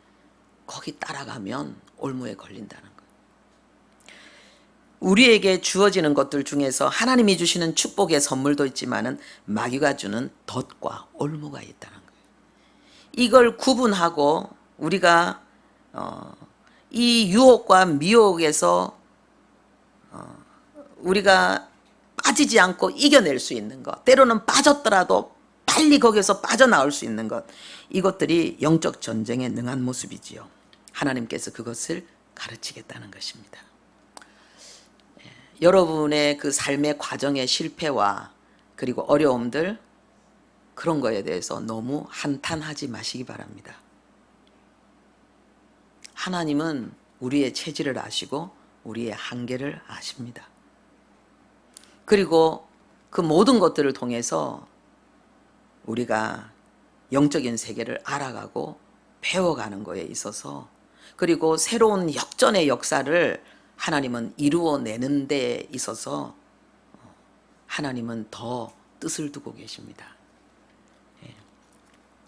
거기 따라가면 올무에 걸린다는 거예요. 우리에게 주어지는 것들 중에서 하나님이 주시는 축복의 선물도 있지만은 마귀가 주는 덫과 올무가 있다는 거예요. 이걸 구분하고 우리가 이 유혹과 미혹에서 우리가 빠지지 않고 이겨낼 수 있는 것, 때로는 빠졌더라도 빨리 거기서 빠져나올 수 있는 것, 이것들이 영적 전쟁에 능한 모습이지요. 하나님께서 그것을 가르치겠다는 것입니다. 여러분의 그 삶의 과정의 실패와 그리고 어려움들, 그런 거에 대해서 너무 한탄하지 마시기 바랍니다. 하나님은 우리의 체질을 아시고 우리의 한계를 아십니다. 그리고 그 모든 것들을 통해서 우리가 영적인 세계를 알아가고 배워가는 거에 있어서, 그리고 새로운 역전의 역사를 하나님은 이루어내는 데 있어서 하나님은 더 뜻을 두고 계십니다.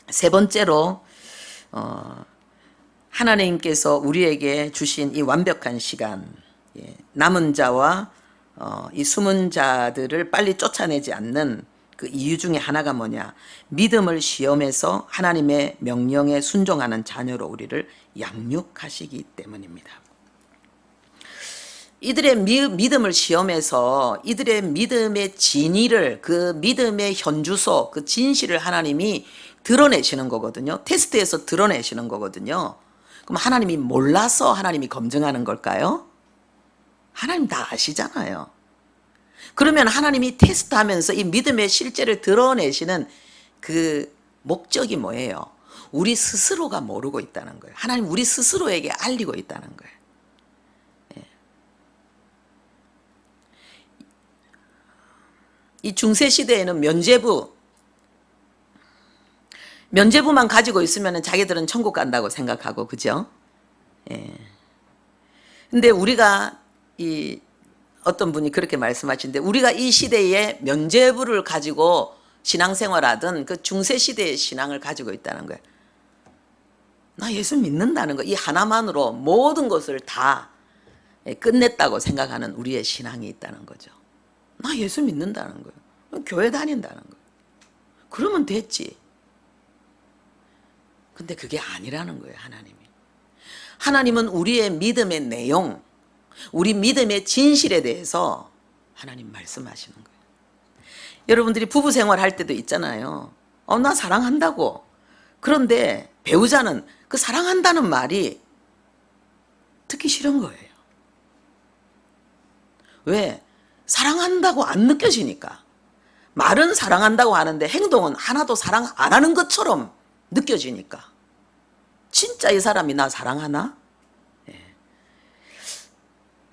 세 번째로 하나님께서 우리에게 주신 이 완벽한 시간, 남은 자와 이 숨은 자들을 빨리 쫓아내지 않는 그 이유 중에 하나가 뭐냐? 믿음을 시험해서 하나님의 명령에 순종하는 자녀로 우리를 양육하시기 때문입니다. 이들의 믿음을 시험해서 이들의 믿음의 진위를, 그 믿음의 현주소, 그 진실을 하나님이 드러내시는 거거든요. 테스트에서 드러내시는 거거든요. 그럼 하나님이 몰라서 하나님이 검증하는 걸까요? 하나님 다 아시잖아요. 그러면 하나님이 테스트하면서 이 믿음의 실제를 드러내시는 그 목적이 뭐예요? 우리 스스로가 모르고 있다는 거예요. 하나님 우리 스스로에게 알리고 있다는 거예요. 이 중세시대에는 면죄부만 가지고 있으면 자기들은 천국 간다고 생각하고, 그죠? 근데 우리가 어떤 분이 그렇게 말씀하시는데, 우리가 이 시대에 면죄부를 가지고 신앙생활하던 그 중세시대의 신앙을 가지고 있다는 거예요. 나 예수 믿는다는 거, 이 하나만으로 모든 것을 다 끝냈다고 생각하는 우리의 신앙이 있다는 거죠. 나 예수 믿는다는 거예요. 교회 다닌다는 거예요. 그러면 됐지. 근데 그게 아니라는 거예요, 하나님이. 하나님은 우리의 믿음의 내용, 우리 믿음의 진실에 대해서 하나님 말씀하시는 거예요. 여러분들이 부부 생활할 때도 있잖아요. 나 사랑한다고. 그런데 배우자는 그 사랑한다는 말이 듣기 싫은 거예요. 왜? 사랑한다고 안 느껴지니까. 말은 사랑한다고 하는데 행동은 하나도 사랑 안 하는 것처럼 느껴지니까. 진짜 이 사람이 나 사랑하나?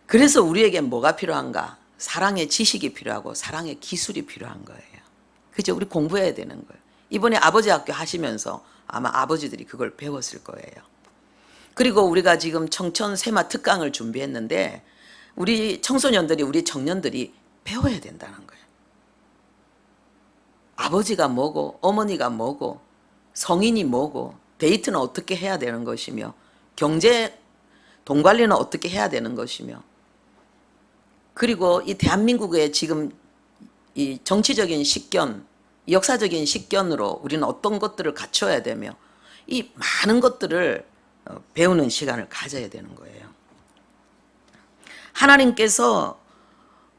그래서 우리에게 뭐가 필요한가? 사랑의 지식이 필요하고 사랑의 기술이 필요한 거예요. 그죠? 우리 공부해야 되는 거예요. 이번에 아버지 학교 하시면서 아마 아버지들이 그걸 배웠을 거예요. 그리고 우리가 지금 청천 세마 특강을 준비했는데 우리 청소년들이, 우리 청년들이 배워야 된다는 거예요. 아버지가 뭐고 어머니가 뭐고 성인이 뭐고 데이트는 어떻게 해야 되는 것이며 경제, 돈 관리는 어떻게 해야 되는 것이며, 그리고 이 대한민국의 지금 이 정치적인 식견, 역사적인 식견으로 우리는 어떤 것들을 갖춰야 되며, 이 많은 것들을 배우는 시간을 가져야 되는 거예요. 하나님께서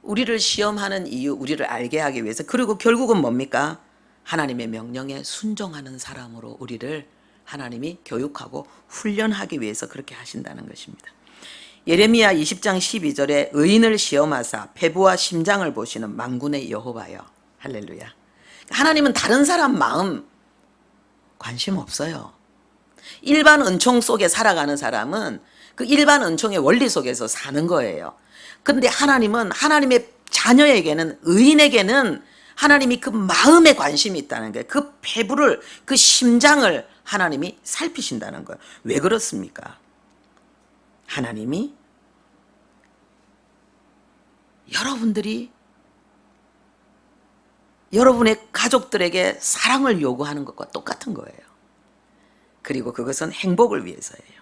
우리를 시험하는 이유, 우리를 알게 하기 위해서, 그리고 결국은 뭡니까? 하나님의 명령에 순종하는 사람으로 우리를 하나님이 교육하고 훈련하기 위해서 그렇게 하신다는 것입니다. 예레미야 20장 12절에 의인을 시험하사 폐부와 심장을 보시는 만군의 여호와여. 할렐루야. 하나님은 다른 사람 마음 관심 없어요. 일반 은총 속에 살아가는 사람은 그 일반 은총의 원리 속에서 사는 거예요. 그런데 하나님은 하나님의 자녀에게는, 의인에게는 하나님이 그 마음에 관심이 있다는 거예요. 그 폐부를, 그 심장을 하나님이 살피신다는 거예요. 왜 그렇습니까? 하나님이 여러분들이 여러분의 가족들에게 사랑을 요구하는 것과 똑같은 거예요. 그리고 그것은 행복을 위해서예요.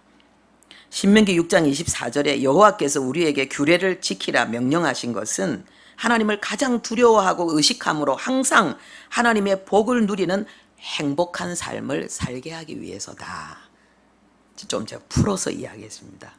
신명기 6장 24절에 여호와께서 우리에게 규례를 지키라 명령하신 것은 하나님을 가장 두려워하고 의식함으로 항상 하나님의 복을 누리는 행복한 삶을 살게 하기 위해서다. 좀 제가 풀어서 이야기했습니다.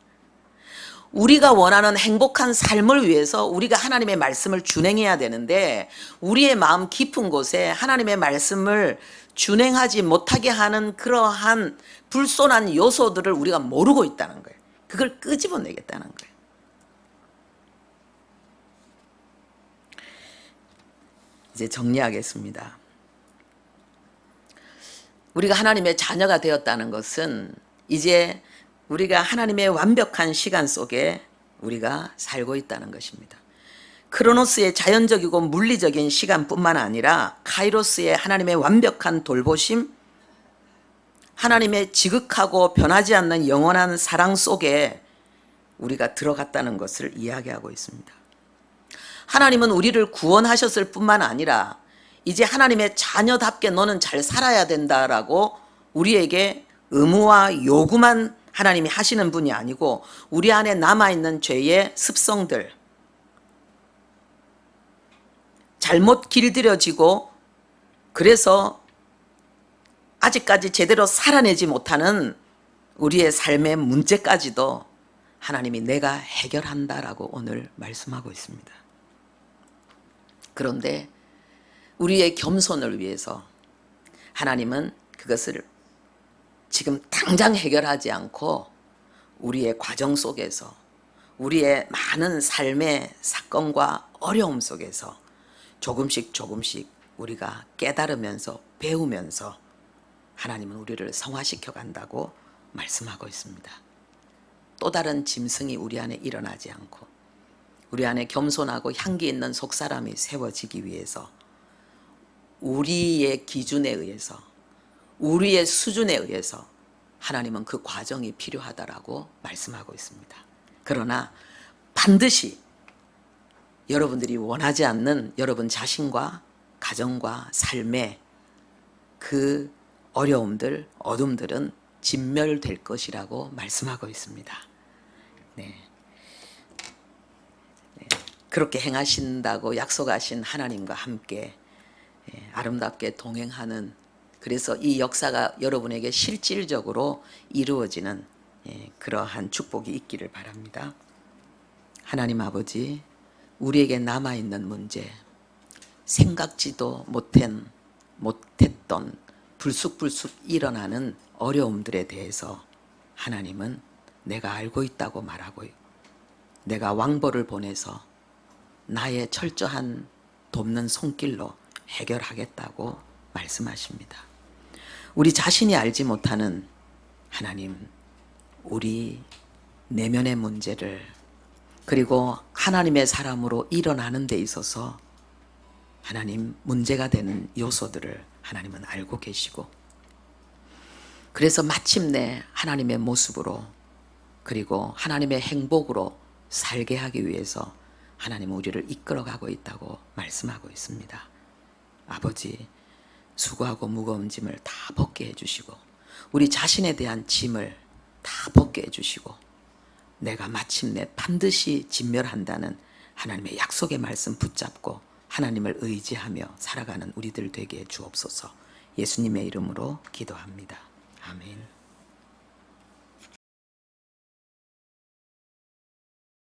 우리가 원하는 행복한 삶을 위해서 우리가 하나님의 말씀을 준행해야 되는데, 우리의 마음 깊은 곳에 하나님의 말씀을 준행하지 못하게 하는 그러한 불손한 요소들을 우리가 모르고 있다는 거예요. 그걸 끄집어내겠다는 거예요. 이제 정리하겠습니다. 우리가 하나님의 자녀가 되었다는 것은 이제 우리가 하나님의 완벽한 시간 속에 우리가 살고 있다는 것입니다. 크로노스의 자연적이고 물리적인 시간뿐만 아니라 카이로스의 하나님의 완벽한 돌보심, 하나님의 지극하고 변하지 않는 영원한 사랑 속에 우리가 들어갔다는 것을 이야기하고 있습니다. 하나님은 우리를 구원하셨을 뿐만 아니라 이제 하나님의 자녀답게 너는 잘 살아야 된다라고 우리에게 의무와 요구만 하나님이 하시는 분이 아니고 우리 안에 남아있는 죄의 습성들, 잘못 길들여지고 그래서 아직까지 제대로 살아내지 못하는 우리의 삶의 문제까지도 하나님이 내가 해결한다라고 오늘 말씀하고 있습니다. 그런데 우리의 겸손을 위해서 하나님은 그것을 지금 당장 해결하지 않고 우리의 과정 속에서 우리의 많은 삶의 사건과 어려움 속에서 조금씩 우리가 깨달으면서 배우면서 하나님은 우리를 성화시켜 간다고 말씀하고 있습니다. 또 다른 짐승이 우리 안에 일어나지 않고 우리 안에 겸손하고 향기 있는 속사람이 세워지기 위해서 우리의 기준에 의해서 우리의 수준에 의해서 하나님은 그 과정이 필요하다라고 말씀하고 있습니다. 그러나 반드시 여러분들이 원하지 않는 여러분 자신과 가정과 삶의 그 어려움들, 어둠들은 진멸될 것이라고 말씀하고 있습니다. 네. 그렇게 행하신다고 약속하신 하나님과 함께 아름답게 동행하는, 그래서 이 역사가 여러분에게 실질적으로 이루어지는 그러한 축복이 있기를 바랍니다. 하나님 아버지, 우리에게 남아있는 문제, 생각지도 못했던 불쑥불쑥 일어나는 어려움들에 대해서 하나님은 내가 알고 있다고 말하고, 내가 왕보를 보내서 나의 철저한 돕는 손길로 해결하겠다고 말씀하십니다. 우리 자신이 알지 못하는 하나님, 우리 내면의 문제를, 그리고 하나님의 사람으로 일어나는 데 있어서 하나님 문제가 되는 요소들을 하나님은 알고 계시고, 그래서 마침내 하나님의 모습으로 그리고 하나님의 행복으로 살게 하기 위해서 하나님은 우리를 이끌어가고 있다고 말씀하고 있습니다. 아버지, 수고하고 무거운 짐을 다 벗게 해주시고 우리 자신에 대한 짐을 다 벗게 해주시고 내가 마침내 반드시 진멸한다는 하나님의 약속의 말씀 붙잡고 하나님을 의지하며 살아가는 우리들 되게 주옵소서. 예수님의 이름으로 기도합니다. 아멘.